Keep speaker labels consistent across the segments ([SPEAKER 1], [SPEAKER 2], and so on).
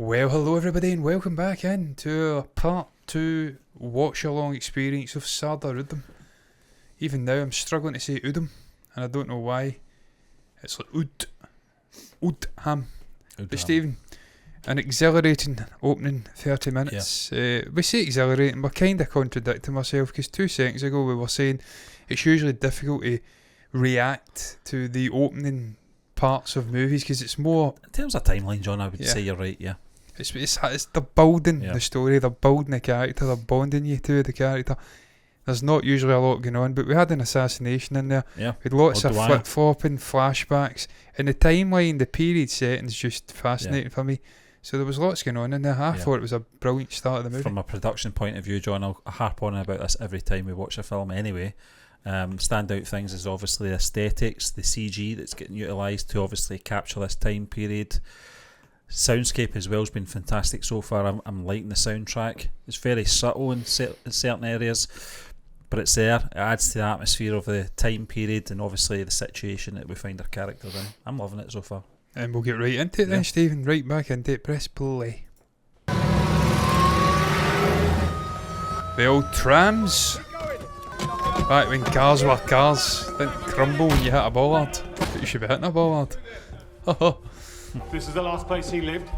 [SPEAKER 1] Well, hello everybody and welcome back in to part 2 watch-along experience of Sardar Udham. Even now I'm struggling to say Udham, and I don't know why. It's like Udham. But Stephen, an exhilarating opening 30 minutes. We say exhilarating, we're kind of contradicting myself because 2 seconds ago we were saying it's usually difficult to react to the opening parts of movies because it's more...
[SPEAKER 2] In terms of timeline, John, I would say you're right, yeah.
[SPEAKER 1] It's they're building the story, they're building the character, they're bonding you to the character. There's not usually a lot going on, but we had an assassination in there.
[SPEAKER 2] Yeah.
[SPEAKER 1] We had lots of flip-flopping, flashbacks, and the timeline, the period setting's just fascinating for me. So there was lots going on in there. I thought it was a brilliant start of the movie.
[SPEAKER 2] From a production point of view, John, I'll harp on about this every time we watch a film anyway. Standout things is obviously the aesthetics, the CG that's getting utilised to obviously capture this time period. Soundscape as well has been fantastic so far. I'm liking the soundtrack. It's very subtle in certain areas, but it's there. It adds to the atmosphere of the time period and obviously the situation that we find our characters in. I'm loving it so far. And
[SPEAKER 1] we'll get right into it then, Stephen. Right back into it. Press play. The old trams. Back when cars were cars, didn't crumble when you hit a bollard. But you should be hitting a bollard.
[SPEAKER 3] This is the last place he lived?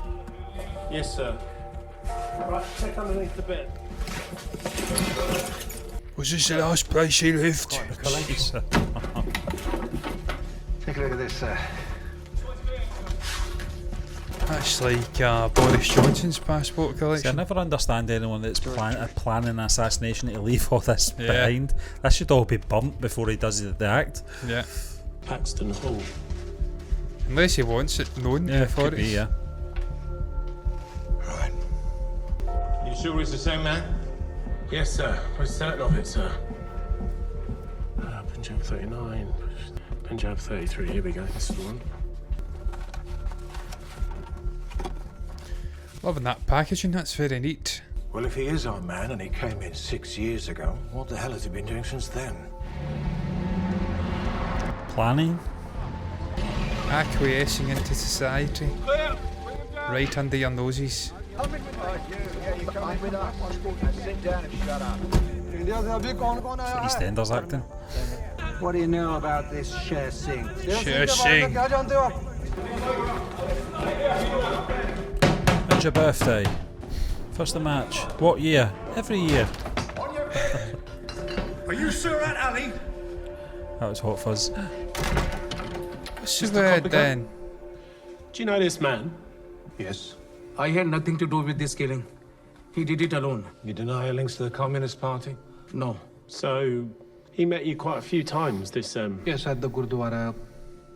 [SPEAKER 3] Yes, sir. Right, check underneath the bed.
[SPEAKER 1] Was this the last place he lived?
[SPEAKER 4] Take a look at this, sir.
[SPEAKER 1] That's like Boris Johnson's passport collection.
[SPEAKER 2] See, I never understand anyone that's planning an assassination to leave all this behind. That should all be bumped before he does the act.
[SPEAKER 1] Yeah.
[SPEAKER 3] Paxton Hall.
[SPEAKER 1] Unless he wants it known before it's...
[SPEAKER 4] Right.
[SPEAKER 3] You sure it's the same man? Yes, sir. We're certain of it, sir. Punjab 39. Punjab 33. Here we go. This is the one.
[SPEAKER 1] Loving that packaging, that's very neat.
[SPEAKER 4] Well, if he is our man and he came in 6 years ago, what the hell has he been doing since then?
[SPEAKER 2] Planning?
[SPEAKER 1] Acquiescing into society. Right under your noses.
[SPEAKER 2] EastEnders acting.
[SPEAKER 4] What do you know about this Sher Singh?
[SPEAKER 1] Sher Singh.
[SPEAKER 2] When's your birthday? First the match. What year? Every year.
[SPEAKER 4] Are you Surat Ali?
[SPEAKER 2] That was Hot Fuzz.
[SPEAKER 1] What's the word then?
[SPEAKER 3] Do you know this man?
[SPEAKER 4] Yes.
[SPEAKER 5] I had nothing to do with this killing. He did it alone.
[SPEAKER 4] You deny your links to the Communist Party?
[SPEAKER 5] No.
[SPEAKER 3] So, he met you quite a few times, this,
[SPEAKER 6] Yes, at the Gurdwara,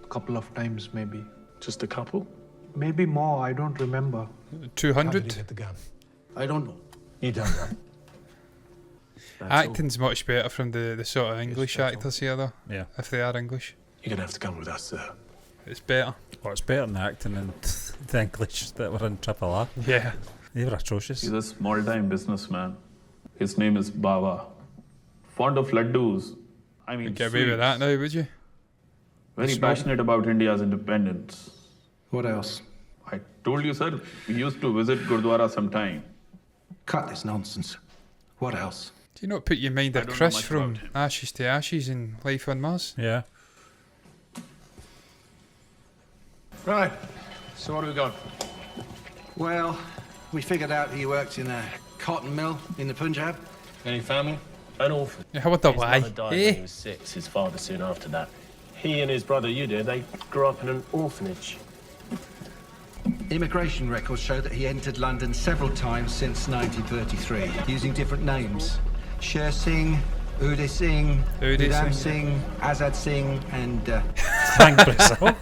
[SPEAKER 6] a couple of times maybe.
[SPEAKER 3] Just a couple?
[SPEAKER 6] Maybe more, I don't remember.
[SPEAKER 1] 200?
[SPEAKER 4] How did you get the gun?
[SPEAKER 5] I don't know.
[SPEAKER 4] You don't know.
[SPEAKER 1] Acting's much better from the sort of English actors here though.
[SPEAKER 2] Yeah.
[SPEAKER 1] If they are English.
[SPEAKER 4] You're gonna have to come with us, sir.
[SPEAKER 1] It's better.
[SPEAKER 2] Well, it's better than the acting and the English that were in Triple R.
[SPEAKER 1] Yeah.
[SPEAKER 2] They were atrocious.
[SPEAKER 7] He's a small-time businessman. His name is Baba. Fond of laddus. I mean,
[SPEAKER 1] You'd get away with that now, would you?
[SPEAKER 7] Very passionate about India's independence.
[SPEAKER 6] What else?
[SPEAKER 7] I told you, sir, we used to visit Gurdwara sometime.
[SPEAKER 4] Cut this nonsense. What else?
[SPEAKER 1] Do you not put your mind
[SPEAKER 7] I
[SPEAKER 1] at
[SPEAKER 7] don't know
[SPEAKER 1] Chris
[SPEAKER 7] much
[SPEAKER 1] from
[SPEAKER 7] about him.
[SPEAKER 1] Ashes to Ashes and Life on Mars?
[SPEAKER 2] Yeah.
[SPEAKER 3] Right. So what have we got?
[SPEAKER 4] Well, we figured out he worked in a cotton mill in the Punjab.
[SPEAKER 3] Any family? An orphan.
[SPEAKER 1] Yeah, what the
[SPEAKER 3] His
[SPEAKER 1] why?
[SPEAKER 3] mother died when he was 6, his father soon after that. He and his brother Uday, they grew up in an orphanage.
[SPEAKER 4] Immigration records show that he entered London several times since 1933, using different names. Sher Singh, Uday Singh, Udham Singh, Azad Singh, and
[SPEAKER 2] Frank Brazil.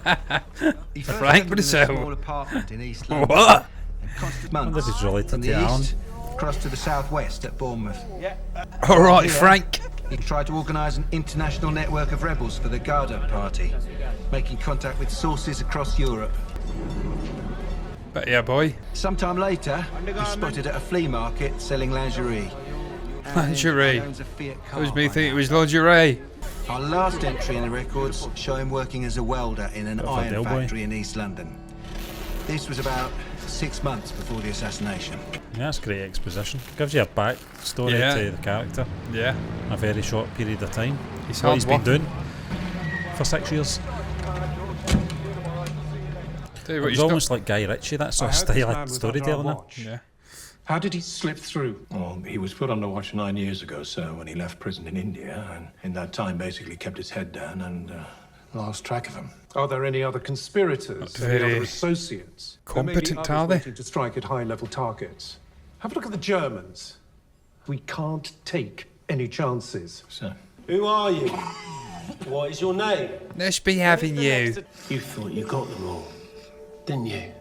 [SPEAKER 4] he first
[SPEAKER 1] Frank
[SPEAKER 4] lived in a
[SPEAKER 1] Brazil.
[SPEAKER 4] small apartment in East London.
[SPEAKER 1] What?
[SPEAKER 4] And constant
[SPEAKER 2] wonder
[SPEAKER 4] months
[SPEAKER 2] if he's related
[SPEAKER 4] from
[SPEAKER 2] to
[SPEAKER 4] the
[SPEAKER 2] Alan.
[SPEAKER 4] east, crossed to the southwest at Bournemouth.
[SPEAKER 1] Alright,
[SPEAKER 4] Here,
[SPEAKER 1] Frank.
[SPEAKER 4] He tried to organise an international network of rebels for the Garda Party, making contact with sources across Europe.
[SPEAKER 1] But yeah, boy.
[SPEAKER 4] Sometime later, he's spotted at a flea market selling lingerie.
[SPEAKER 1] Lingerie.
[SPEAKER 4] He owns a Fiat
[SPEAKER 1] That was
[SPEAKER 4] car
[SPEAKER 1] me
[SPEAKER 4] by
[SPEAKER 1] thinking it
[SPEAKER 4] now.
[SPEAKER 1] was lingerie.
[SPEAKER 4] Our last entry in the records show him working as a welder in an
[SPEAKER 2] Bit of a
[SPEAKER 4] iron
[SPEAKER 2] Del Boy.
[SPEAKER 4] factory in East London. This was about for 6 months before the assassination.
[SPEAKER 2] Yeah, that's great exposition. Gives you a backstory to the character.
[SPEAKER 1] Yeah.
[SPEAKER 2] In a very short period of time.
[SPEAKER 1] He's
[SPEAKER 2] What
[SPEAKER 1] hard
[SPEAKER 2] he's been
[SPEAKER 1] working.
[SPEAKER 2] doing for 6 years.
[SPEAKER 1] Tell you
[SPEAKER 2] It
[SPEAKER 1] what,
[SPEAKER 2] was
[SPEAKER 1] he's
[SPEAKER 2] almost like Guy Ritchie, that sort of style of storytelling.
[SPEAKER 1] Yeah.
[SPEAKER 3] How did he slip through?
[SPEAKER 8] Well, he was put under watch 9 years ago, sir, when he left prison in India, and in that time basically kept his head down and lost track of him.
[SPEAKER 3] Are there any other conspirators?
[SPEAKER 1] Very
[SPEAKER 3] Any other associates? There may be
[SPEAKER 1] competent,
[SPEAKER 3] others
[SPEAKER 1] are they?
[SPEAKER 3] waiting to strike at high-level targets. Have a look at the Germans. We can't take any chances.
[SPEAKER 8] Sir.
[SPEAKER 9] Who are you? What is your name?
[SPEAKER 1] Let's be having you.
[SPEAKER 9] You thought you got them all, didn't you?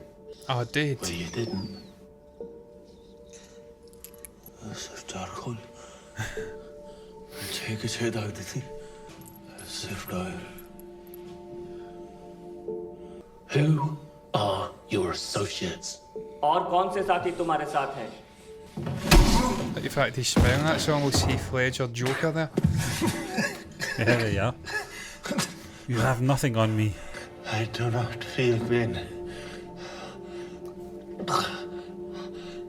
[SPEAKER 1] I did.
[SPEAKER 9] Well, you didn't. Sardar Udham. Take his head out of the Sardar. Who are your associates?
[SPEAKER 10] और कौन से साथी तुम्हारे साथ हैं?
[SPEAKER 1] Like the fact he's smelling that's almost Heath Ledger Joker there.
[SPEAKER 2] Yeah, there you are. You have nothing on me.
[SPEAKER 9] I do not feel pain.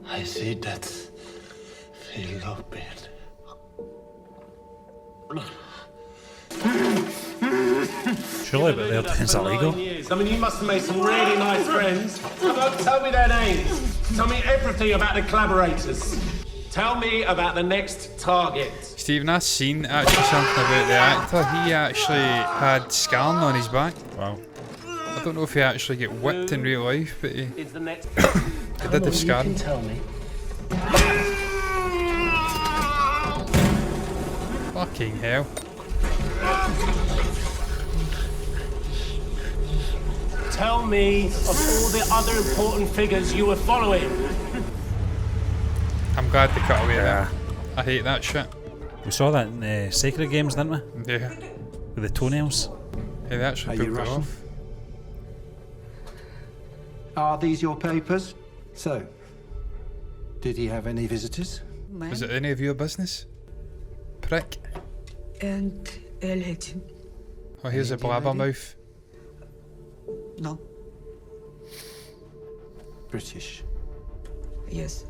[SPEAKER 9] I see death. Feel no pain.
[SPEAKER 2] Surely, but it's illegal.
[SPEAKER 9] I mean, you must have made some really nice friends. Tell me their names. Tell me everything about the collaborators. Tell me about the next target.
[SPEAKER 1] Stephen, I've seen actually something about the actor. He actually had scarring on his back.
[SPEAKER 2] Wow.
[SPEAKER 1] I don't know if he actually get whipped in real life, but he
[SPEAKER 9] Is the next...
[SPEAKER 1] did have scarring.
[SPEAKER 9] Tell me.
[SPEAKER 1] Fucking hell.
[SPEAKER 9] Tell me of all the other important figures you were following.
[SPEAKER 1] I'm glad they cut away there. I hate that shit.
[SPEAKER 2] We saw that in Sacred Games, didn't we?
[SPEAKER 1] Yeah.
[SPEAKER 2] With the toenails.
[SPEAKER 1] Yeah, they actually
[SPEAKER 4] Are you
[SPEAKER 1] pulled it
[SPEAKER 4] Russian?
[SPEAKER 1] off.
[SPEAKER 4] Are these your papers? So, did he have any visitors?
[SPEAKER 1] Was it any of your business? Prick.
[SPEAKER 11] And Legend.
[SPEAKER 1] Oh, here's a blabbermouth.
[SPEAKER 11] No.
[SPEAKER 4] British.
[SPEAKER 11] Yes.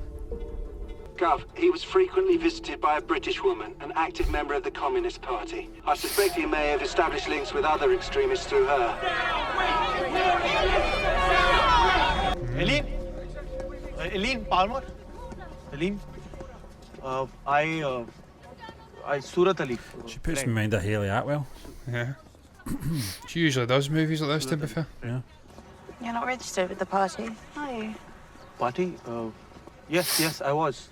[SPEAKER 12] Gov, he was frequently visited by a British woman, an active member of the Communist Party. I suspect he may have established links with other extremists through her.
[SPEAKER 9] Eileen Palmer? Eileen? I Surat Ali.
[SPEAKER 2] She puts me in mind of Hayley Atwell.
[SPEAKER 1] Yeah. She usually does movies like this, to be fair.
[SPEAKER 2] Yeah.
[SPEAKER 13] You're not registered with the party, are you?
[SPEAKER 9] Party? Yes, I was.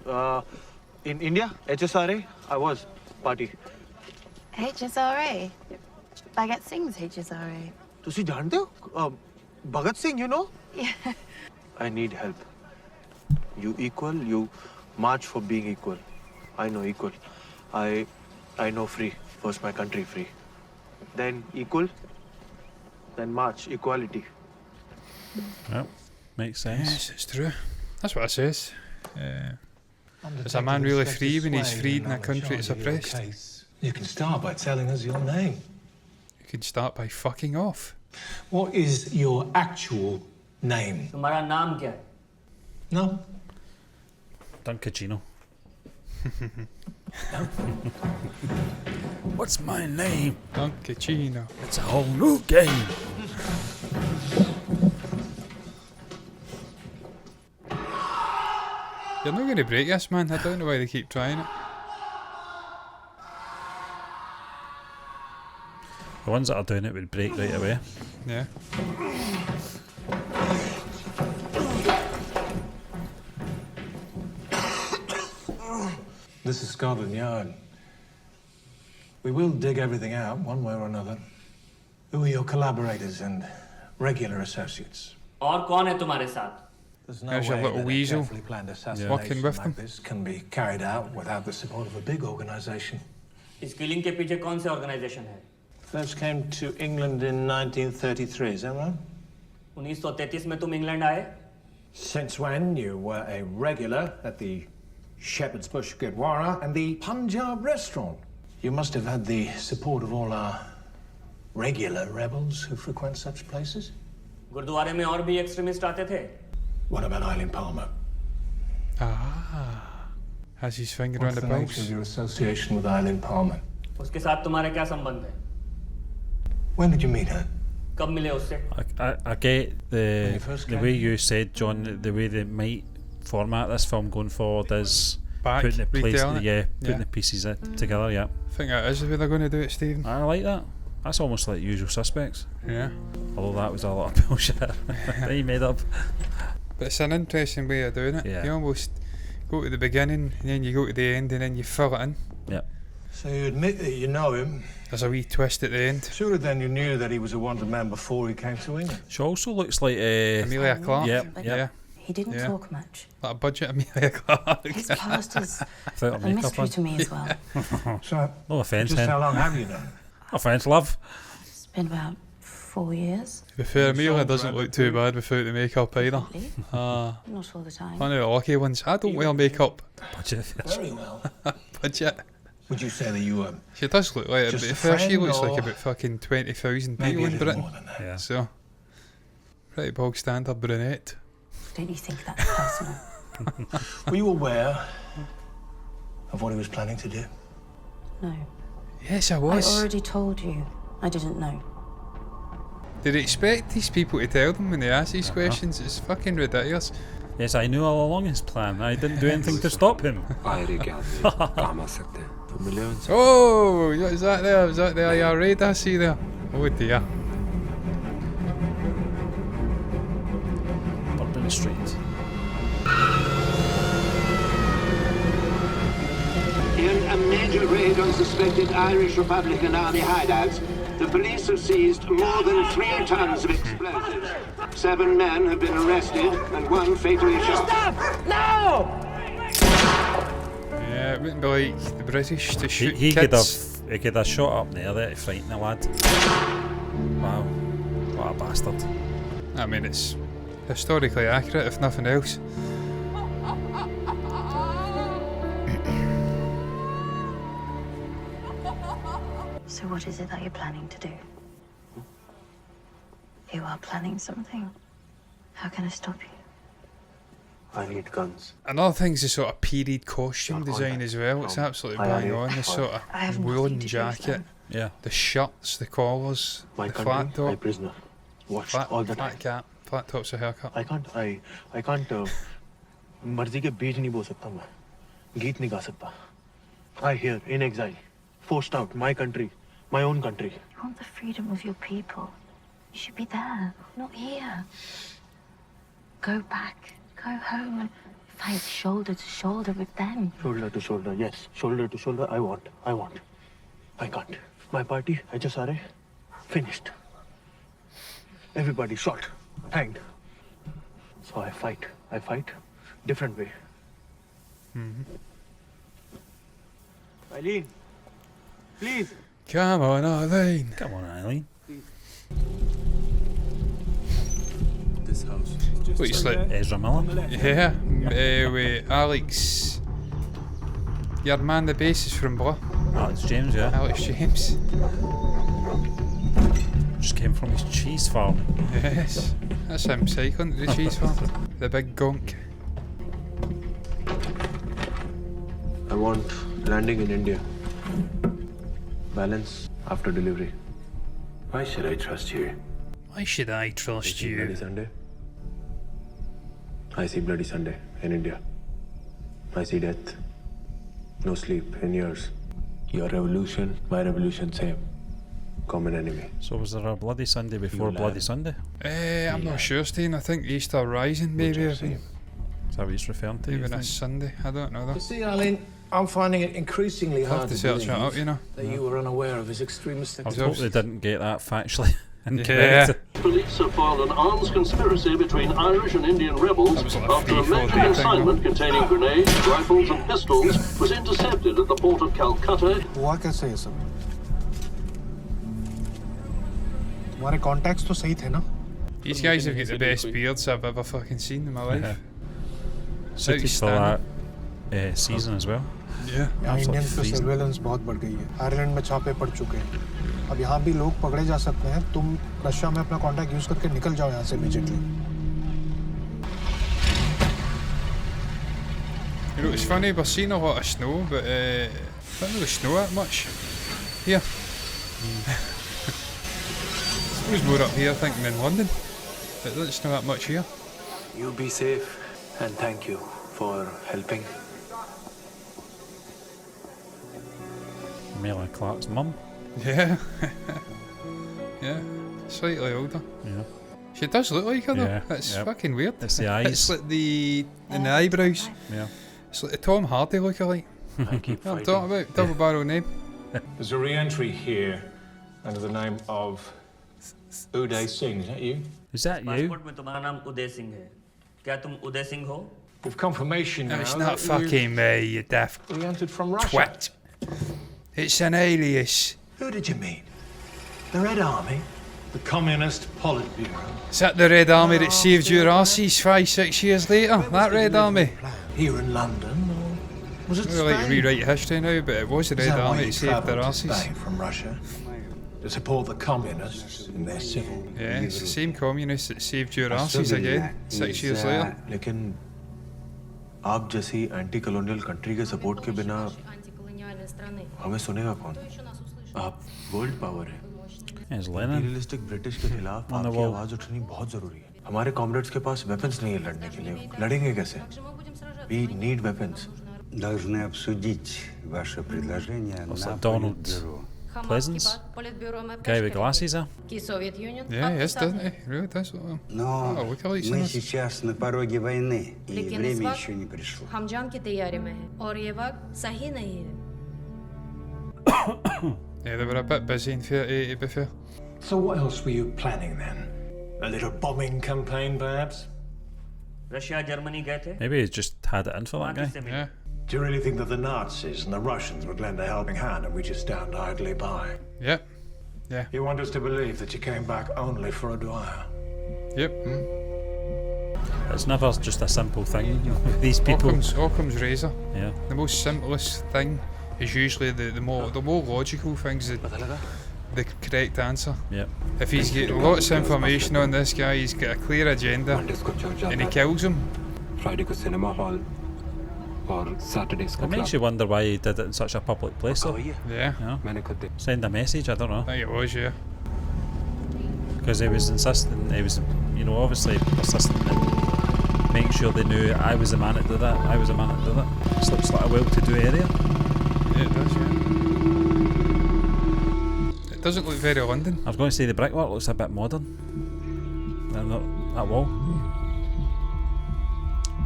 [SPEAKER 9] In India, HSRA, I was. Party.
[SPEAKER 13] HSRA? Bhagat Singh's HSRA.
[SPEAKER 9] तुसी जानते हो? Bhagat Singh, you know?
[SPEAKER 13] Yeah.
[SPEAKER 9] I need help. You equal, you march for being equal. I know equal. I know free. First my country free. Then equal. Then march, equality.
[SPEAKER 2] Yep. Makes sense.
[SPEAKER 1] Yes, it's true. That's what it says. Is a man really free when he's freed in a country that's oppressed?
[SPEAKER 8] You can start by telling us your name.
[SPEAKER 1] You could start by fucking off.
[SPEAKER 8] What is your actual name?
[SPEAKER 10] तुम्हारा नाम क्या है?
[SPEAKER 8] No?
[SPEAKER 2] Dunkachino. What's my name?
[SPEAKER 1] Dunkachino.
[SPEAKER 2] It's a whole new game.
[SPEAKER 1] You're not going to break this, man. I don't know why they keep trying it.
[SPEAKER 2] The ones that are doing it would break right away.
[SPEAKER 1] Yeah.
[SPEAKER 8] This is Scotland Yard. We will dig everything out, one way or another. Who are your collaborators and regular associates?
[SPEAKER 10] और कौन है तुम्हारे साथ?
[SPEAKER 8] There's no
[SPEAKER 1] There's your
[SPEAKER 8] way
[SPEAKER 1] little
[SPEAKER 8] that a
[SPEAKER 1] weasel
[SPEAKER 8] carefully planned
[SPEAKER 1] working
[SPEAKER 8] assassination
[SPEAKER 1] with
[SPEAKER 8] like
[SPEAKER 1] them.
[SPEAKER 8] this can be carried out without the support of a big organisation.
[SPEAKER 10] इस killing के पीछे कौन से ऑर्गेनाइजेशन है?
[SPEAKER 8] First came to England in 1933, is that right?
[SPEAKER 10] 1933 में तुम England आए?
[SPEAKER 8] Since when you were a regular at the Shepherd's Bush Gurdwara and the Punjab restaurant. You must have had the support of all our regular rebels who frequent such places.
[SPEAKER 10] गुरुद्वारे में और भी extremist आते थे?
[SPEAKER 8] What about Eileen Palmer?
[SPEAKER 1] Ah, has his finger on
[SPEAKER 8] What's
[SPEAKER 1] the
[SPEAKER 8] the nature
[SPEAKER 1] pulse.
[SPEAKER 8] of your association with Eileen Palmer?
[SPEAKER 10] उसके साथ तुम्हारा क्या संबंध है?
[SPEAKER 8] When did you meet her?
[SPEAKER 10] कब मिले उससे?
[SPEAKER 2] I get the way you said, John, the way they might format this film going forward is
[SPEAKER 1] Back,
[SPEAKER 2] putting the
[SPEAKER 1] retelling it.
[SPEAKER 2] putting the pieces together. Yeah,
[SPEAKER 1] I think that is the way they're going to do it, Stephen.
[SPEAKER 2] I like that. That's almost like Usual Suspects.
[SPEAKER 1] Yeah.
[SPEAKER 2] Although that was a lot of bullshit that he made up.
[SPEAKER 1] But it's an interesting way of doing it.
[SPEAKER 2] Yeah.
[SPEAKER 1] You almost go to the beginning and then you go to the end and then you fill it in.
[SPEAKER 2] Yeah.
[SPEAKER 8] So you admit that you know him.
[SPEAKER 1] There's a wee twist at the end.
[SPEAKER 8] Surely then you knew that he was a wanted man before he came to England.
[SPEAKER 2] She also looks like
[SPEAKER 1] Amelia Clark.
[SPEAKER 2] Yeah.
[SPEAKER 13] He didn't talk much.
[SPEAKER 1] That a budget Amelia Clark.
[SPEAKER 13] His past is
[SPEAKER 2] Without her
[SPEAKER 13] a
[SPEAKER 2] makeup
[SPEAKER 13] mystery
[SPEAKER 2] on.
[SPEAKER 13] to me as well.
[SPEAKER 8] So,
[SPEAKER 2] No offence,
[SPEAKER 8] just
[SPEAKER 2] Hen.
[SPEAKER 8] how long have you known?
[SPEAKER 2] Offence, love.
[SPEAKER 13] It's been about 4 years.
[SPEAKER 1] To be fair, Amelia doesn't look too bad without the makeup either.
[SPEAKER 13] Not all the time.
[SPEAKER 1] One of the lucky ones. I don't wear makeup.
[SPEAKER 2] Budget.
[SPEAKER 8] Very well.
[SPEAKER 1] Budget.
[SPEAKER 8] Would you say that you were
[SPEAKER 1] She does look like it, but
[SPEAKER 8] just a
[SPEAKER 1] fair, she
[SPEAKER 8] friend
[SPEAKER 1] looks like
[SPEAKER 8] or
[SPEAKER 1] about fucking 20,000
[SPEAKER 8] maybe
[SPEAKER 1] people
[SPEAKER 8] a
[SPEAKER 1] in
[SPEAKER 8] little
[SPEAKER 1] Britain.
[SPEAKER 8] more than that?
[SPEAKER 2] Yeah.
[SPEAKER 1] So, pretty bog standard brunette.
[SPEAKER 13] Don't you think that's personal?
[SPEAKER 8] Were you aware of what he was planning to do?
[SPEAKER 13] No.
[SPEAKER 1] Yes, I
[SPEAKER 13] I
[SPEAKER 1] was.
[SPEAKER 13] already told you. I didn't know.
[SPEAKER 1] Did he expect these people to tell them when they ask these questions? It's fucking ridiculous.
[SPEAKER 2] Yes, I knew all along his plan. I didn't do anything to stop him.
[SPEAKER 1] Oh, what is that there? Was that the IR raid I see there? Oh dear.
[SPEAKER 2] Bourbon Street.
[SPEAKER 12] In a major raid on suspected Irish Republican Army hideouts, the police have seized more than 3 tons of explosives. 7 men have been arrested and 1 fatally shot.
[SPEAKER 14] Stop! No!
[SPEAKER 1] Yeah, it wouldn't be like the British to shoot
[SPEAKER 2] He
[SPEAKER 1] kids.
[SPEAKER 2] could have shot up there to frighten the lad. Wow, what a bastard.
[SPEAKER 1] I mean, it's historically accurate, if nothing else.
[SPEAKER 13] So what is it that you're planning to do? You are planning something. How can I stop you?
[SPEAKER 9] I need guns.
[SPEAKER 1] Another thing's the sort of period costume
[SPEAKER 9] Not
[SPEAKER 1] design
[SPEAKER 9] contact.
[SPEAKER 1] as well. It's absolutely
[SPEAKER 9] I
[SPEAKER 1] bang
[SPEAKER 9] have
[SPEAKER 1] on. The sort of
[SPEAKER 13] I have nothing
[SPEAKER 1] woolen
[SPEAKER 13] to do with
[SPEAKER 1] jacket,
[SPEAKER 13] them.
[SPEAKER 2] Yeah.
[SPEAKER 1] the shirts, the collars,
[SPEAKER 9] My
[SPEAKER 1] the
[SPEAKER 9] country,
[SPEAKER 1] flat
[SPEAKER 9] my
[SPEAKER 1] top,
[SPEAKER 9] prisoner. Watched
[SPEAKER 1] flat,
[SPEAKER 9] all the time.
[SPEAKER 1] flat cap, flat top's a haircut.
[SPEAKER 9] I can't मर्जी के बीज नहीं बोल सकता मैं गीत नहीं गा सकता I here in exile forced out my country my own country
[SPEAKER 13] You want the freedom of your people. You should be there, not here. Go back. Go home and fight shoulder to shoulder with them.
[SPEAKER 9] shoulder to shoulder yes shoulder to shoulder I want I can't my party HSRA finished everybody shot hanged so I fight different way Eileen please
[SPEAKER 1] Come on, Eileen.
[SPEAKER 2] Come on, Eileen.
[SPEAKER 9] this house
[SPEAKER 1] What, you sleep?
[SPEAKER 2] Ezra Miller.
[SPEAKER 1] Yeah, with Alex. Your man, the bass is from Blah.
[SPEAKER 2] Alex James, yeah.
[SPEAKER 1] Alex James.
[SPEAKER 2] Just came from his cheese farm.
[SPEAKER 1] Yes, that's him cycling to the cheese farm. The big gonk.
[SPEAKER 9] I want landing in India balance after delivery why should I trust you
[SPEAKER 1] Why should I trust
[SPEAKER 9] see Bloody
[SPEAKER 1] you?
[SPEAKER 9] Sunday I see Bloody Sunday in India I see death no sleep in years your revolution my revolution same common enemy
[SPEAKER 2] So was there a Bloody Sunday before
[SPEAKER 9] You
[SPEAKER 2] Bloody
[SPEAKER 9] lie.
[SPEAKER 2] Sunday?
[SPEAKER 1] I'm not sure, Steen. I think Easter Rising, maybe. I think.
[SPEAKER 2] Is that what he's referring to? you
[SPEAKER 1] Even a
[SPEAKER 2] think?
[SPEAKER 1] Sunday. I don't know though.
[SPEAKER 8] You see, Eileen, I'm finding it increasingly
[SPEAKER 1] I'll have
[SPEAKER 8] hard
[SPEAKER 1] to
[SPEAKER 8] to
[SPEAKER 1] search that
[SPEAKER 8] believe
[SPEAKER 1] up, you know.
[SPEAKER 8] that you were unaware of his extremist
[SPEAKER 2] I hope
[SPEAKER 8] activities.
[SPEAKER 2] they didn't get that factually
[SPEAKER 1] Yeah.
[SPEAKER 2] incorrect.
[SPEAKER 15] Police have found an arms conspiracy between Irish and Indian rebels
[SPEAKER 1] That was like a
[SPEAKER 15] after a
[SPEAKER 1] 3-4
[SPEAKER 15] major
[SPEAKER 1] day thing,
[SPEAKER 15] consignment
[SPEAKER 1] though.
[SPEAKER 15] containing grenades, rifles and pistols was intercepted at the port of Calcutta.
[SPEAKER 6] हुआ कैसे ये सब? तुम्हारे contacts तो सही थे ना?
[SPEAKER 1] These guys have got the best beards I've ever fucking seen in my life.
[SPEAKER 2] Yeah. Suited for that season as well.
[SPEAKER 1] Yeah.
[SPEAKER 6] यहाँ
[SPEAKER 2] Absolutely
[SPEAKER 6] इंडियन पे
[SPEAKER 2] freezing.
[SPEAKER 6] सर्वेलेंस बहुत बढ़ गई है। आयरलैंड में छापे पड़ चुके हैं। अब यहाँ भी लोग पकड़े जा सकते हैं। तुम रशिया में अपना कॉन्टैक्ट यूज करके निकल जाओ यहाँ से immediately.
[SPEAKER 1] You know, it's funny, we're seeing a lot of snow, but it doesn't really snow that much here. It's more up here, I think, than in London. But it doesn't snow that much here.
[SPEAKER 9] You be safe, and thank you for helping.
[SPEAKER 2] Amelia Clark's mum.
[SPEAKER 1] Yeah. Yeah, slightly older.
[SPEAKER 2] Yeah.
[SPEAKER 1] She does look like her though.
[SPEAKER 2] Yeah,
[SPEAKER 1] That's
[SPEAKER 2] yep.
[SPEAKER 1] fucking weird.
[SPEAKER 2] It's the eyes.
[SPEAKER 1] It's like the eyebrows.
[SPEAKER 2] Yeah.
[SPEAKER 1] It's like the Tom Hardy lookalike.
[SPEAKER 9] I keep
[SPEAKER 1] I'm
[SPEAKER 9] fighting.
[SPEAKER 1] talking about double barrel name.
[SPEAKER 8] There's a re-entry here under the name of Uday Singh. Is that you?
[SPEAKER 2] Is that you?
[SPEAKER 10] Passport में तुम्हारा नाम उदय सिंह है क्या तुम उदय सिंह हो
[SPEAKER 8] With confirmation now
[SPEAKER 1] No, it's not
[SPEAKER 8] that
[SPEAKER 1] fucking me, you daft
[SPEAKER 8] you re-entered from Russia.
[SPEAKER 1] twat. It's an alias.
[SPEAKER 8] Who did you meet? The Red Army? The Communist Politburo?
[SPEAKER 1] Is that the Red Army that saved your arses 5-6 years later? That Red Army?
[SPEAKER 8] Here in London, or was it
[SPEAKER 1] We like to
[SPEAKER 8] Spain?
[SPEAKER 1] rewrite history now, but it was the
[SPEAKER 8] Is
[SPEAKER 1] Red
[SPEAKER 8] that why
[SPEAKER 1] Army
[SPEAKER 8] you
[SPEAKER 1] that saved their
[SPEAKER 8] travelled to
[SPEAKER 1] arses.
[SPEAKER 8] Spain from Russia to support the communists in their civil.
[SPEAKER 1] Yeah, it's the same communists that saved your arses again 6 years later.
[SPEAKER 9] लेकिन आप जैसी anti colonial country के support के बिना हमें सुनेगा कौन? आप वर्ल्ड पावर है।
[SPEAKER 2] There's Lenin.
[SPEAKER 9] रियलिस्टिक ब्रिटिश के खिलाफ
[SPEAKER 2] On the
[SPEAKER 9] आपकी
[SPEAKER 2] wall.
[SPEAKER 9] आवाज उठानी बहुत जरूरी है। हमारे कॉमरेड्स के पास वेपन्स नहीं है लड़ने के लिए। लड़ेंगे कैसे? We need weapons.
[SPEAKER 14] Должны обсудить ваше предложение
[SPEAKER 2] What's
[SPEAKER 14] на
[SPEAKER 2] that, Donald
[SPEAKER 14] Политбюро.
[SPEAKER 2] Pleasance? Guy with glasses, huh?
[SPEAKER 1] Yeah, he is, doesn't he? He really does look like him.
[SPEAKER 14] Но
[SPEAKER 1] Oh, look how he's
[SPEAKER 14] мы
[SPEAKER 1] in this.
[SPEAKER 14] сейчас на пороге войны, и
[SPEAKER 16] लेकिन इस
[SPEAKER 14] время
[SPEAKER 16] वक्त
[SPEAKER 14] еще не пришло.
[SPEAKER 16] हम जंग की तैयारी में हैं और ये वक्त सही नहीं है
[SPEAKER 1] Yeah, they were a bit busy in 30, to be fair.
[SPEAKER 8] So what else were you planning then? A little bombing campaign, perhaps?
[SPEAKER 10] Russia Germany गए थे
[SPEAKER 2] Maybe he just had it in for that guy.
[SPEAKER 1] Yeah.
[SPEAKER 8] Do you really think that the Nazis and the Russians would lend a helping hand and we just stand idly by?
[SPEAKER 1] Yep. Yeah.
[SPEAKER 8] You want us to believe that you came back only for a Dwyer?
[SPEAKER 1] Yep.
[SPEAKER 2] It's never just a simple thing with these people.
[SPEAKER 1] Occam's razor.
[SPEAKER 2] Yeah.
[SPEAKER 1] The most simplest thing is usually the more logical things, the correct answer.
[SPEAKER 2] Yep.
[SPEAKER 1] If he's getting lots of information on this guy, he's got a clear agenda, and he kills him.
[SPEAKER 17] Friday को cinema hall और Saturdays
[SPEAKER 2] It
[SPEAKER 17] को
[SPEAKER 2] makes you wonder why he did it in such a public place though.
[SPEAKER 1] Yeah.
[SPEAKER 17] मैंने खुद देखा
[SPEAKER 2] Send a message, I don't know.
[SPEAKER 1] I think it was, yeah.
[SPEAKER 2] Because he was insisting, he was, you know, obviously persistent in making sure they knew I was the man that did that, I was the man that did it. It looks like a well-to-do area.
[SPEAKER 1] Yeah, it does, yeah. It doesn't look very London.
[SPEAKER 2] I was going to say the brickwork looks a bit modern. Not that wall.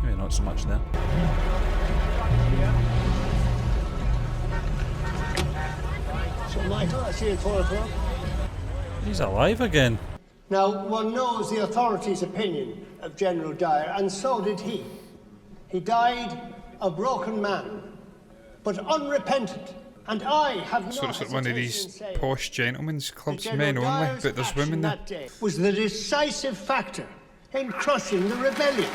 [SPEAKER 2] Maybe not so much there.
[SPEAKER 18] So, Michael, I see you at 4 o'clock.
[SPEAKER 2] He's alive again.
[SPEAKER 18] Now, one knows the authorities' opinion of General Dyer, and so did he. He died a broken man, but unrepentant. And I have no
[SPEAKER 1] So it's like one of these posh gentlemen's clubs,
[SPEAKER 18] General
[SPEAKER 1] men only,
[SPEAKER 18] Dyer's
[SPEAKER 1] but there's
[SPEAKER 18] action
[SPEAKER 1] women there.
[SPEAKER 18] that day was the decisive factor in crushing the rebellion.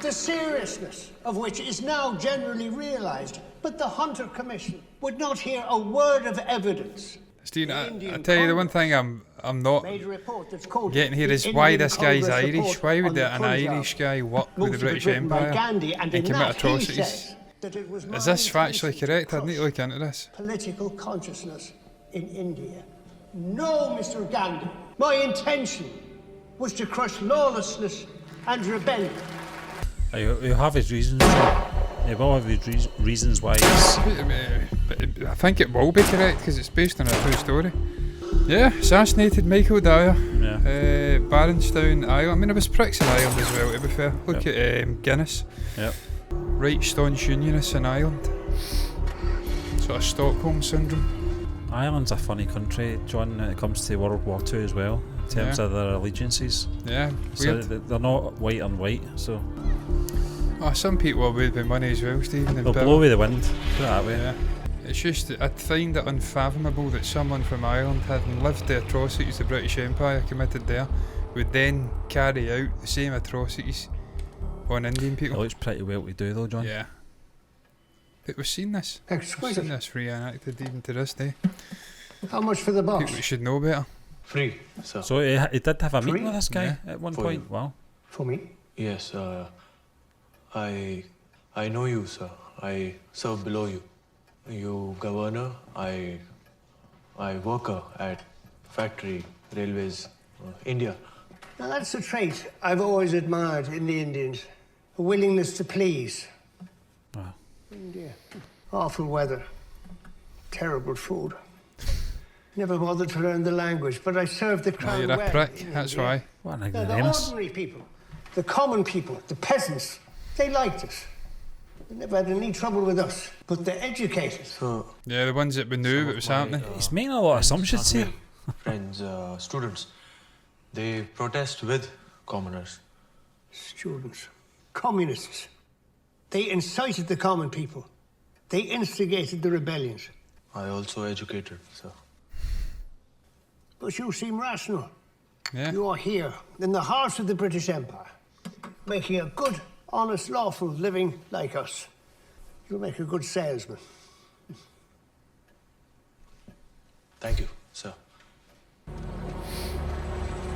[SPEAKER 18] The seriousness of which is now generally realised, but the Hunter Commission would not hear a word of evidence.
[SPEAKER 1] Stephen, I tell you the one thing I'm not getting here is why this guy's Irish. Why would an Irish guy work with the British Empire and commit atrocities? Is this factually correct? I'd need to look into this.
[SPEAKER 18] Political consciousness in India. No, Mr. Gandhi. My intention was to crush lawlessness and rebellion.
[SPEAKER 2] He'll have his reasons. He will have his reasons why he's...
[SPEAKER 1] I think it will be correct because it's based on a true story. Yeah, assassinated Michael Dyer.
[SPEAKER 2] Yeah.
[SPEAKER 1] Baronstown, Ireland. I mean, there was pricks in Ireland as well, to be fair. Look at Guinness.
[SPEAKER 2] Yep.
[SPEAKER 1] Right staunch unionists in Ireland. Sort of Stockholm syndrome.
[SPEAKER 2] Ireland's a funny country, John, when it comes to World War II as well, in terms of their allegiances.
[SPEAKER 1] Yeah,
[SPEAKER 2] so
[SPEAKER 1] weird.
[SPEAKER 2] They're not white on white, so...
[SPEAKER 1] Oh, some people are with money as well, Stephen.
[SPEAKER 2] They'll blow with the wind, put it that way.
[SPEAKER 1] Yeah. It's just that I'd find it unfathomable that someone from Ireland, having lived the atrocities the British Empire committed there, would then carry out the same atrocities on Indian people.
[SPEAKER 2] It looks pretty well to do though, John.
[SPEAKER 1] Yeah. But we've seen this. We've seen this reenacted even to this day.
[SPEAKER 18] How much for the box?
[SPEAKER 1] People should know better.
[SPEAKER 8] Free, sir.
[SPEAKER 2] So he did have a meeting
[SPEAKER 8] Free?
[SPEAKER 2] with this guy
[SPEAKER 8] Yeah.
[SPEAKER 2] at one
[SPEAKER 8] For
[SPEAKER 2] point.
[SPEAKER 8] you.
[SPEAKER 2] Wow.
[SPEAKER 18] For me?
[SPEAKER 8] Yes,
[SPEAKER 9] I know you, sir. I serve below you. You governor, I worker at factory, railways, India.
[SPEAKER 18] Now that's a trait I've always admired in the Indians. A willingness to please.
[SPEAKER 2] Wow.
[SPEAKER 18] India. Awful weather. Terrible food. Never bothered to learn the language, but I served the crown
[SPEAKER 1] You're a
[SPEAKER 18] well.
[SPEAKER 1] prick, that's why.
[SPEAKER 2] What an
[SPEAKER 18] The
[SPEAKER 2] ignoramus.
[SPEAKER 18] ordinary people, the common people, the peasants, they liked us. They never had any trouble with us. But the educated.
[SPEAKER 9] So,
[SPEAKER 1] Yeah, the ones that we knew what was happening.
[SPEAKER 2] He's making a lot of assumptions here.
[SPEAKER 9] friends, students, they protest with commoners.
[SPEAKER 18] Students. Communists. They incited the common people. They instigated the rebellions.
[SPEAKER 9] I also educated, sir.
[SPEAKER 18] But you seem rational.
[SPEAKER 1] Yeah.
[SPEAKER 18] You are here, in the heart of the British Empire, making a good, honest, lawful living like us. You'll make a good salesman.
[SPEAKER 9] Thank you, sir.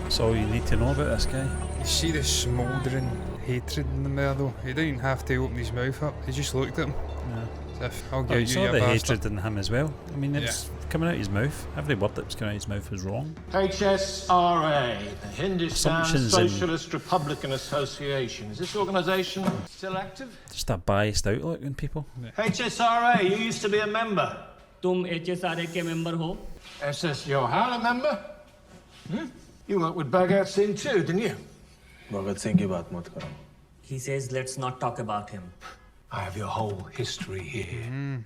[SPEAKER 2] That's all you need to know about this guy.
[SPEAKER 1] You see the smouldering hatred in him there, though. He didn't even have to open his mouth up. He just looked at him.
[SPEAKER 2] Yeah.
[SPEAKER 1] As if, I'll
[SPEAKER 2] Oh,
[SPEAKER 1] get
[SPEAKER 2] you
[SPEAKER 1] you,
[SPEAKER 2] saw
[SPEAKER 1] you
[SPEAKER 2] the
[SPEAKER 1] bastard.
[SPEAKER 2] hatred in him as well. I mean, it's coming out his mouth. Every word that was coming out his mouth was wrong.
[SPEAKER 8] HSRA, the Hindustan
[SPEAKER 2] Assumptions and-
[SPEAKER 8] Socialist Republican Association. Is this organisation still active?
[SPEAKER 2] Just a biased outlook on people.
[SPEAKER 8] HSRA, you used to be a member.
[SPEAKER 10] तुम HSRA के member हो?
[SPEAKER 8] SS Johanna member? You worked with Bhagat Singh too, didn't you?
[SPEAKER 9] Bhagat Singh की बात मत करो.
[SPEAKER 10] He says let's not talk about him.
[SPEAKER 8] I have your whole history here.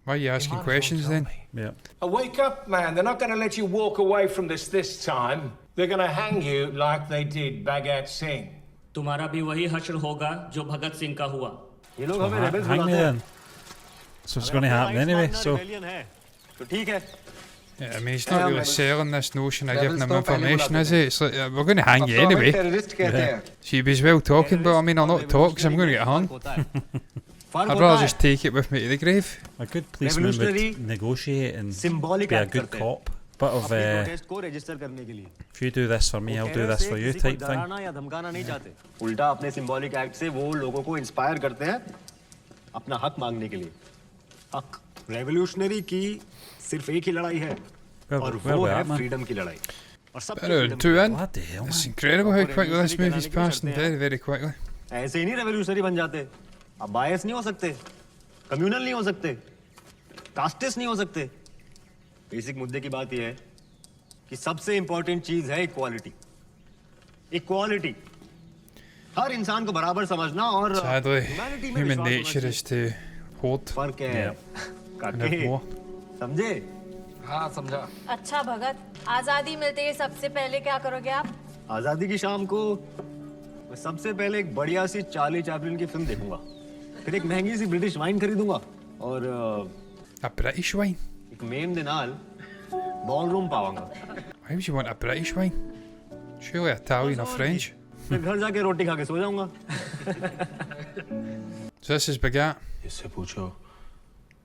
[SPEAKER 1] Why are you asking questions then?
[SPEAKER 2] Yeah.
[SPEAKER 8] Wake up, man. They're not going to let you walk away from this time. They're going to hang you like they did Bhagat Singh.
[SPEAKER 10] तुम्हारा भी वही हश्र होगा जो भगत सिंह का हुआ.
[SPEAKER 8] ये लोग
[SPEAKER 2] Well, hang me then. So it's going to happen anyway, so...
[SPEAKER 8] तो ठीक है.
[SPEAKER 1] Yeah, I mean, he's not really selling this notion of giving them information, is he? It's like, we're going to hang you anyway.
[SPEAKER 2] Yeah.
[SPEAKER 1] So you'd be as well talking, but I mean, I'll not talk because I'm going to get hung. I'd rather just take it with me to the grave.
[SPEAKER 2] A good policeman would negotiate and be a good cop. Bit of if you do this for me, I'll do this for you type thing.
[SPEAKER 19] उल्टा अपने symbolic act से वो लोगों को inspire करते हैं अपना हक मांगने के लिए. हक रेवोल्यूशनरी की सिर्फ एक ही लड़ाई है और वो है फ्रीडम की लड़ाई.
[SPEAKER 1] Better than 2 in. It's incredible how quickly this movie's passing, very, very quickly.
[SPEAKER 19] ऐसे ही नहीं रेवोल्यूशनरी बन जाते. अब बायस नहीं हो सकते, कम्युनल नहीं हो सकते, कास्टिस्ट नहीं हो सकते. बेसिक मुद्दे की बात यह है कि सबसे इंपॉर्टेंट चीज है इक्वालिटी. इक्वालिटी. हर इंसान को बराबर समझना और
[SPEAKER 1] Sadly, human nature is to hoard.
[SPEAKER 19] फर्क है.
[SPEAKER 1] more.
[SPEAKER 19] समझे?
[SPEAKER 8] हाँ समझा.
[SPEAKER 16] अच्छा भगत, आजादी मिलते ही सबसे पहले क्या करोगे आप?
[SPEAKER 19] आजादी की शाम को मैं सबसे पहले एक बढ़िया सी चार्ली चैपलिन की फिल्म देखूंगा. फिर एक महंगी सी ब्रिटिश वाइन खरीदूंगा और
[SPEAKER 1] A British wine?
[SPEAKER 19] एक मेम दे नाल ballroom पावांगा.
[SPEAKER 1] Why would you want a British wine? Surely Italian or French?
[SPEAKER 19] फिर घर जाके रोटी खा के सो जाऊंगा.
[SPEAKER 1] So this is Bagat.
[SPEAKER 9] इससे पूछो.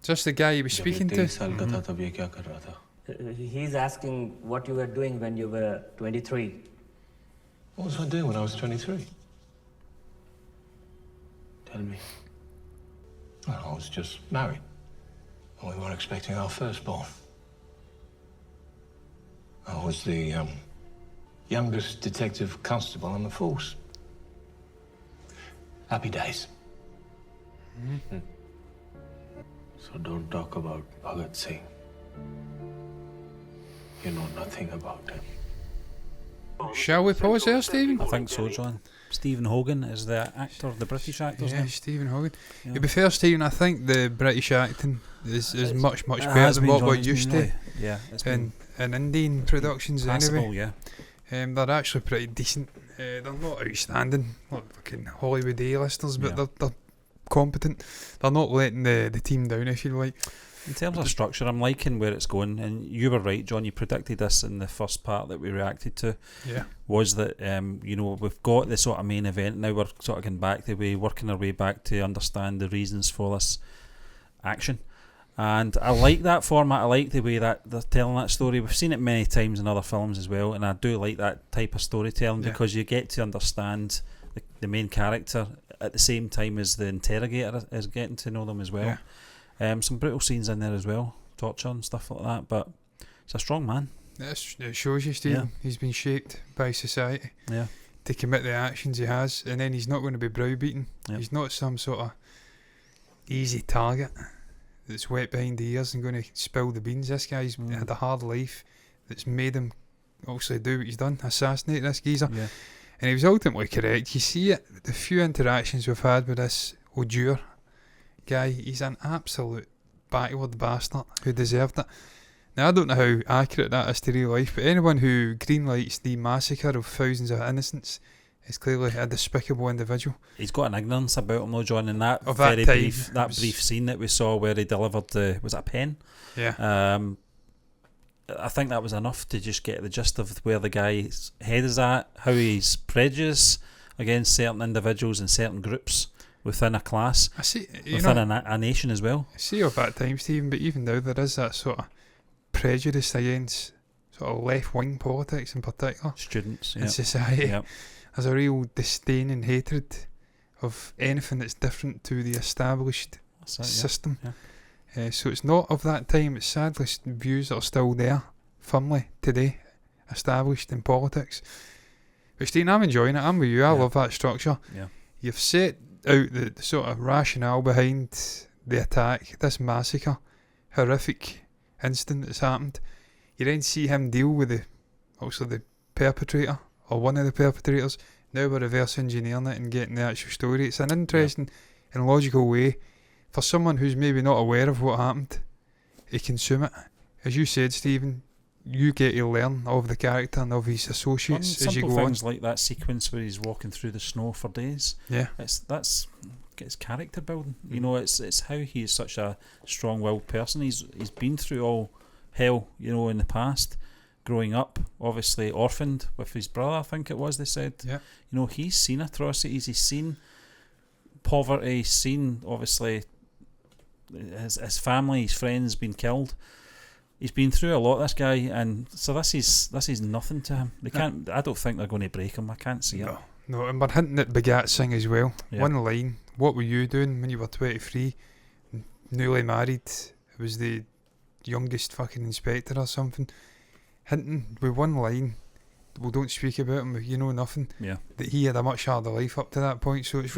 [SPEAKER 1] Is this the guy you were speaking to?
[SPEAKER 9] 23 साल का था तब ये क्या कर रहा था?
[SPEAKER 10] He's asking what you were doing when you were 23.
[SPEAKER 9] What was I doing when I was 23? Tell me.
[SPEAKER 8] Well, I was just married. And we were expecting our firstborn. I was the youngest detective constable on the force. Happy days.
[SPEAKER 9] So don't talk about Bhagat Singh. You know nothing about him.
[SPEAKER 1] Shall we pause there, Stephen?
[SPEAKER 2] I think so, John. Stephen Hogan is the actor, the British actor's
[SPEAKER 1] Yeah,
[SPEAKER 2] name.
[SPEAKER 1] Stephen Hogan.
[SPEAKER 2] Yeah.
[SPEAKER 1] To be fair, Stephen, I think the British acting is much
[SPEAKER 2] it
[SPEAKER 1] better
[SPEAKER 2] has
[SPEAKER 1] than
[SPEAKER 2] been,
[SPEAKER 1] what we're
[SPEAKER 2] John, it's
[SPEAKER 1] used
[SPEAKER 2] been
[SPEAKER 1] to.
[SPEAKER 2] really- yeah, it's
[SPEAKER 1] in Indian productions
[SPEAKER 2] passable,
[SPEAKER 1] anyway.
[SPEAKER 2] yeah.
[SPEAKER 1] They're actually pretty decent. They're not outstanding, not fucking Hollywood A-listers, but
[SPEAKER 2] Yeah.
[SPEAKER 1] they're competent. They're not letting the team down, if you like.
[SPEAKER 2] In terms of structure, I'm liking where it's going, and you were right, John. You predicted this in the first part that we reacted to.
[SPEAKER 1] Yeah.
[SPEAKER 2] Was that we've got the sort of main event now. We're sort of going back the way, working our way back to understand the reasons for this action. And I like that format. I like the way that they're telling that story. We've seen it many times in other films as well, and I do like that type of storytelling
[SPEAKER 1] Yeah.
[SPEAKER 2] because you get to understand the main character at the same time as the interrogator is getting to know them as well. Some brutal scenes in there as well, torture and stuff like that, but it's a strong man.
[SPEAKER 1] It shows you, Stephen. He's been shaped by society to commit the actions he has, and then he's not going to be browbeaten. He's not some sort of easy target that's wet behind the ears and going to spill the beans. This guy's had a hard life that's made him obviously do what he's done, assassinate this geezer. And he was ultimately correct. You see it, the few interactions we've had with this O'Dure guy, he's an absolute backward bastard who deserved it. Now, I don't know how accurate that is to real life, but anyone who greenlights the massacre of thousands of innocents is clearly a despicable individual.
[SPEAKER 2] He's got an ignorance about him though, John, in that brief scene that we saw where he delivered was it a pen? I think that was enough to just get the gist of where the guy's head is at, how he's prejudiced against certain individuals and certain groups within a class, within a nation as well.
[SPEAKER 1] I see of that time, Stephen, but even now there is that sort of prejudice against sort of left-wing politics in particular.
[SPEAKER 2] Students
[SPEAKER 1] in society. There's a real disdain and hatred of anything that's different to the established system. So it's not of that time, it's sadly views that are still there firmly today, established in politics. But Stephen, I'm enjoying it, I'm with you, I love that structure. You've set out the sort of rationale behind the attack, this massacre, horrific incident that's happened. You then see him deal with the perpetrator, or one of the perpetrators. Now we're reverse engineering it and getting the actual story. It's an interesting and logical way for someone who's maybe not aware of what happened to consume it. As you said, Stephen, you get to learn of the character and of his associates as you go on.
[SPEAKER 2] Things like that sequence where he's walking through the snow for days. It's character building. You know, it's how he is such a strong-willed person. He's been through all hell, you know, in the past. Growing up, obviously orphaned with his brother, I think it was, they said. You know, he's seen atrocities, he's seen poverty, he's seen, obviously, his family, his friends being killed. He's been through a lot, this guy, and so this is nothing to him. They can't. I don't think they're going to break him. I can't see it.
[SPEAKER 1] No, and we're hinting at Begat Singh as well. One line, what were you doing when you were 23, newly married? It was the youngest fucking inspector or something. Hinting with one line, we don't speak about him, you know nothing, that he had a much harder life up to that point. So it's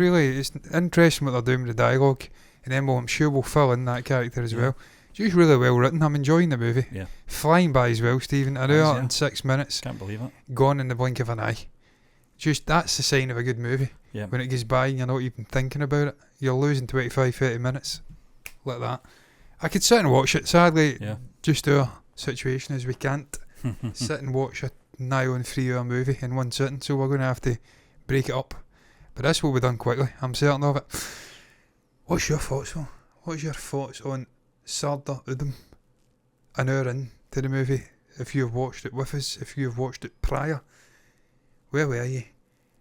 [SPEAKER 1] interesting what they're doing with the dialogue, and then I'm sure we'll fill in that character as well. It's just really well written. I'm enjoying the movie. Flying by as well, Stephen. An hour and 6 minutes.
[SPEAKER 2] Can't believe it.
[SPEAKER 1] Gone in the blink of an eye. Just, that's the sign of a good movie. When it goes by and you're not even thinking about it. You're losing 25-30 minutes like that. I could sit and watch it. Sadly, just our situation is we can't sit and watch a nigh on 3 hour movie in one sitting, so we're going to have to break it up. But this will be done quickly, I'm certain of it. What's your thoughts on? What's your thoughts on Sardar Udham an hour in to the movie? If you have watched it with us, if you have watched it prior, where were you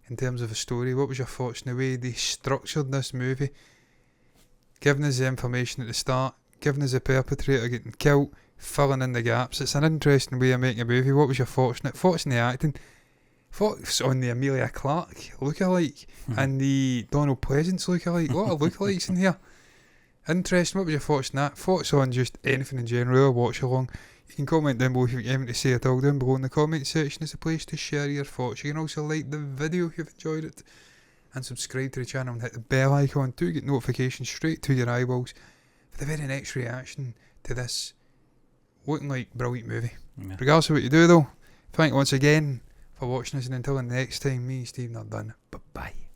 [SPEAKER 1] in terms of a story? What was your thoughts on the way they structured this movie, giving us the information at the start, giving us the perpetrator getting killed, filling in the gaps? It's an interesting way of making a movie. What was your thoughts on it? Thoughts on the acting? Thoughts on the Amelia Clark lookalike and the Donald Pleasance lookalike? What are lookalikes in here? Interesting. What was your thoughts on that? Thoughts on just anything in general, or watch along? You can comment down below if you've anything to say at all. Down below in the comment section is a place to share your thoughts. You can also like the video if you've enjoyed it, and subscribe to the channel and hit the bell icon to get notifications straight to your eyeballs for the very next reaction to this looking like brilliant movie. Regardless of what you do though, thank you once again for watching us, and until the next time, me and Stephen are done. Bye bye.